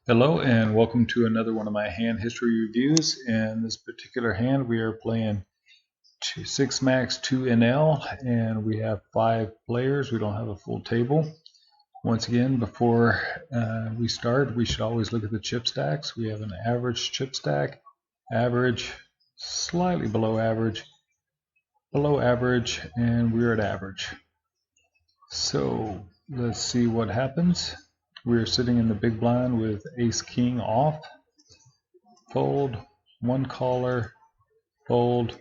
Hello and welcome to another one of my hand history reviews. In this particular hand we are playing 6 max 2 NL and we have 5 players. We don't have a full table. Once again, before we start, we should always look at the chip stacks. We have an average chip stack, average, slightly below average, and we're at average. So let's see what happens. We're sitting in the big blind with ace king off, fold, one caller, fold,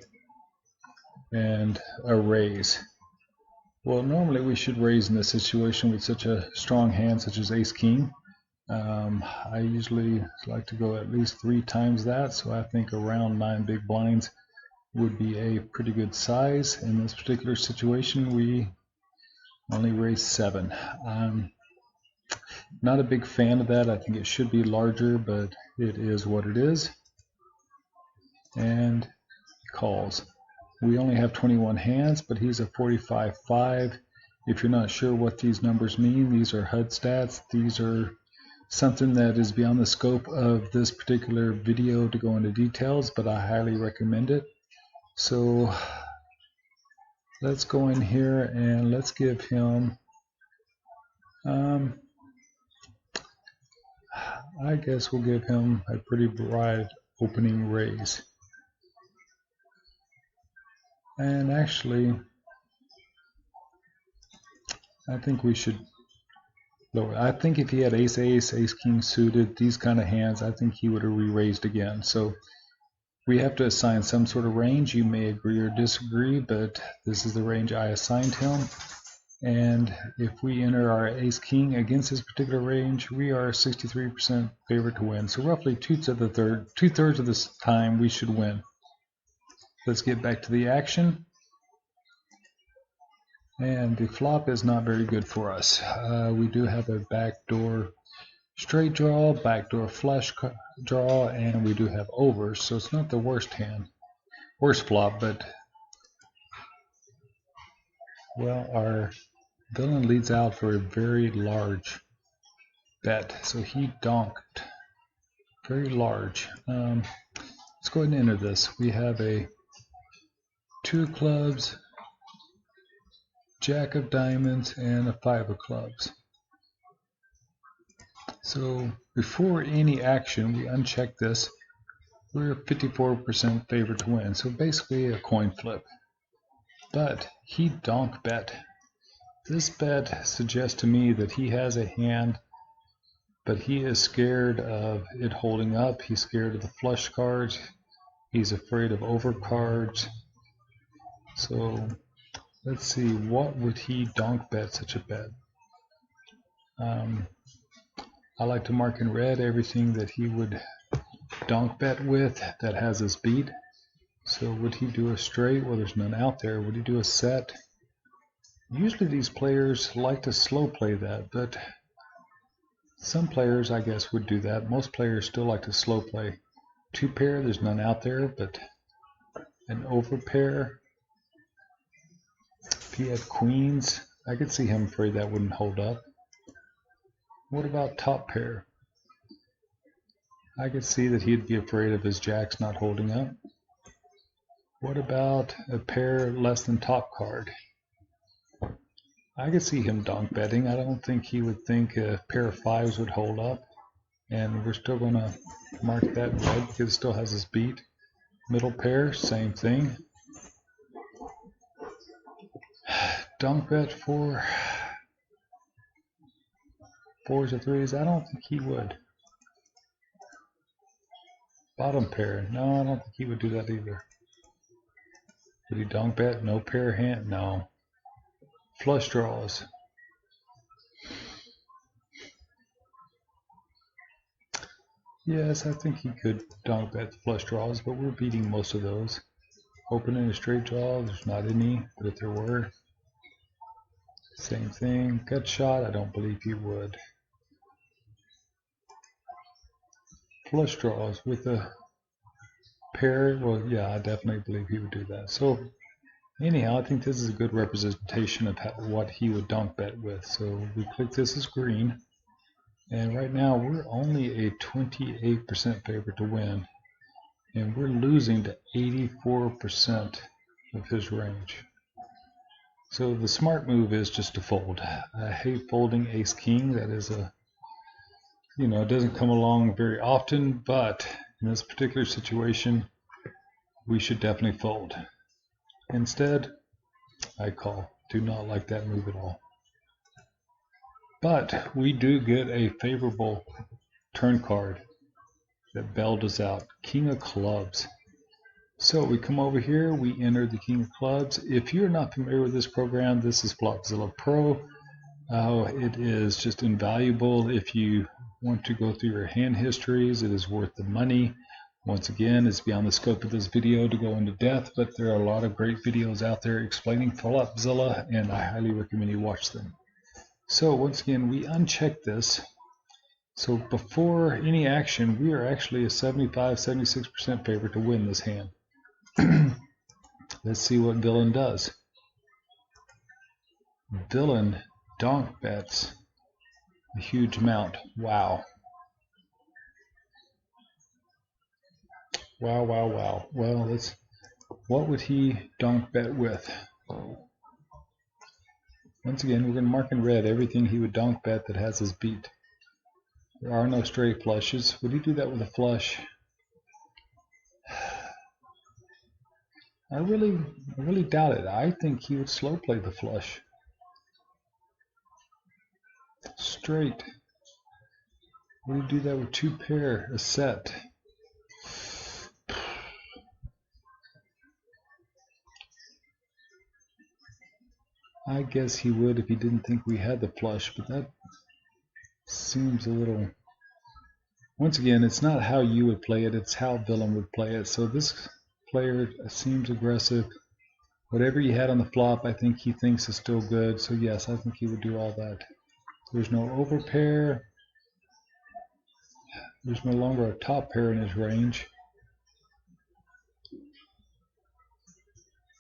and a raise. Well, normally we should raise in this situation with such a strong hand such as ace king. I usually like to go at least 3 times that, so I think around 9 big blinds would be a pretty good size. In this particular situation we only raise 7. Not a big fan of that. I think it should be larger, but it is what it is. And calls. We only have 21 hands, but he's a 45-5. If you're not sure what these numbers mean, these are HUD stats. These are something that is beyond the scope of this particular video to go into details, but I highly recommend it. So let's go in here and let's give him I guess we'll give him a pretty broad opening raise. And actually, I think we should lower. I think if he had ace ace, ace king suited, these kind of hands, I think he would have re-raised again. So we have to assign some sort of range. You may agree or disagree, but this is the range I assigned him. And if we enter our ace king against this particular range, we are 63% favorite to win. So roughly two-thirds of this time we should win. Let's get back to the action. And the flop is not very good for us. We do have a backdoor straight draw, backdoor flush draw, and we do have overs. So it's not the worst flop, but well, our villain leads out for a very large bet. So he donked very large. Let's go ahead and enter this. We have a 2 of clubs, jack of diamonds, and a 5 of clubs. So before any action, we uncheck this. We're 54% favored to win. So basically a coin flip. But he donk bet. This bet suggests to me that he has a hand, but he is scared of it holding up. He's scared of the flush cards. He's afraid of over cards. So let's see, what would he donk bet such a bet? I like to mark in red everything that he would donk bet with that has us beat. So would he do a straight? Well, there's none out there. Would he do a set? Usually these players like to slow play that, but some players I guess would do that. Most players still like to slow play. 2 pair, there's none out there, but an over pair. If he had queens, I could see him afraid that wouldn't hold up. What about top pair? I could see that he'd be afraid of his jacks not holding up. What about a pair less than top card? I could see him donk betting. I don't think he would think a pair of 5s would hold up. And we're still going to mark that red because it still has us beat. Middle pair, same thing. Donk bet for 4s or 3s. I don't think he would. Bottom pair. No, I don't think he would do that either. Would he donk bet? No pair hand? No. Flush draws. Yes, I think he could donk bet the flush draws, but we're beating most of those. Opening a straight draw, there's not any, but if there were, same thing. Gut shot, I don't believe he would. Flush draws with a pair, well, yeah, I definitely believe he would do that. So anyhow, I think this is a good representation of what he would donk bet with. So we click this as green. And right now we're only a 28% favorite to win, and we're losing to 84% of his range. So the smart move is just to fold. I hate folding ace king. That is a, it doesn't come along very often, but in this particular situation, we should definitely fold. Instead, I call. Do not like that move at all. But we do get a favorable turn card that bailed us out. King of clubs. So we come over here, we enter the King of Clubs. If you're not familiar with this program, this is Flopzilla Pro. It is just invaluable if you want to go through your hand histories. It is worth the money. Once again, it's beyond the scope of this video to go into depth, but there are a lot of great videos out there explaining Flopzilla, and I highly recommend you watch them. So once again, we uncheck this. So before any action, we are actually a 75-76% favorite to win this hand. Let's see what Villain does. Villain donk bets a huge amount. Wow. Wow, wow, wow. Well, what would he donk bet with? Once again, we're going to mark in red everything he would donk bet that has us beat. There are no straight flushes. Would he do that with a flush? I really doubt it. I think he would slow play the flush. Straight. Would he do that with two pair, a set? I guess he would if he didn't think we had the flush, but that seems a little... Once again, it's not how you would play it, it's how Villain would play it. So this player seems aggressive. Whatever he had on the flop, I think he thinks is still good. So yes, I think he would do all that. There's no overpair. There's no longer a top pair in his range.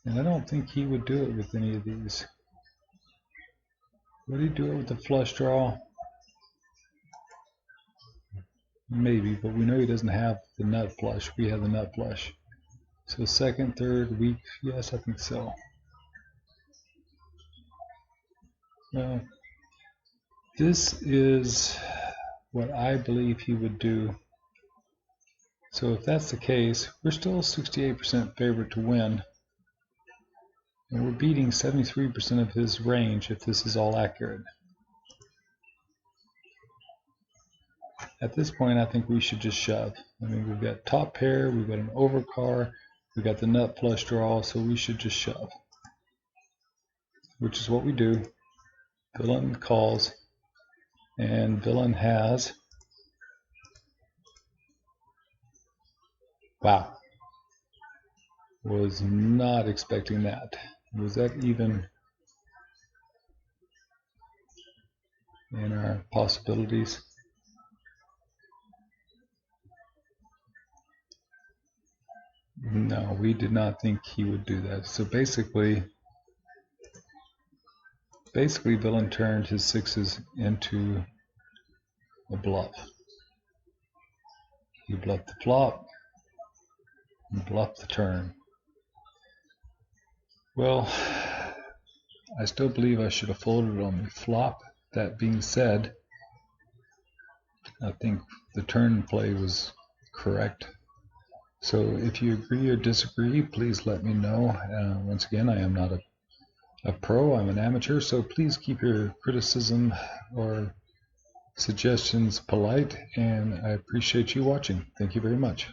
And I don't think he would do it with any of these. Would he do it with the flush draw? Maybe, but we know he doesn't have the nut flush. We have the nut flush. So second, third, weak, yes, I think so. Well, this is what I believe he would do. So if that's the case, we're still 68% favorite to win. And we're beating 73% of his range if this is all accurate. At this point, I think we should just shove. I mean, we've got top pair, we've got an overcar, we've got the nut flush draw, so we should just shove. Which is what we do. Villain calls, and Villain has... Wow. Was not expecting that. Was that even in our possibilities? No, we did not think he would do that. So basically Villain turned his sixes into a bluff. He bluffed the flop and bluffed the turn. Well, I still believe I should have folded on the flop. That being said, I think the turn play was correct. So if you agree or disagree, please let me know. Once again, I am not a pro, I'm an amateur, so please keep your criticism or suggestions polite, and I appreciate you watching. Thank you very much.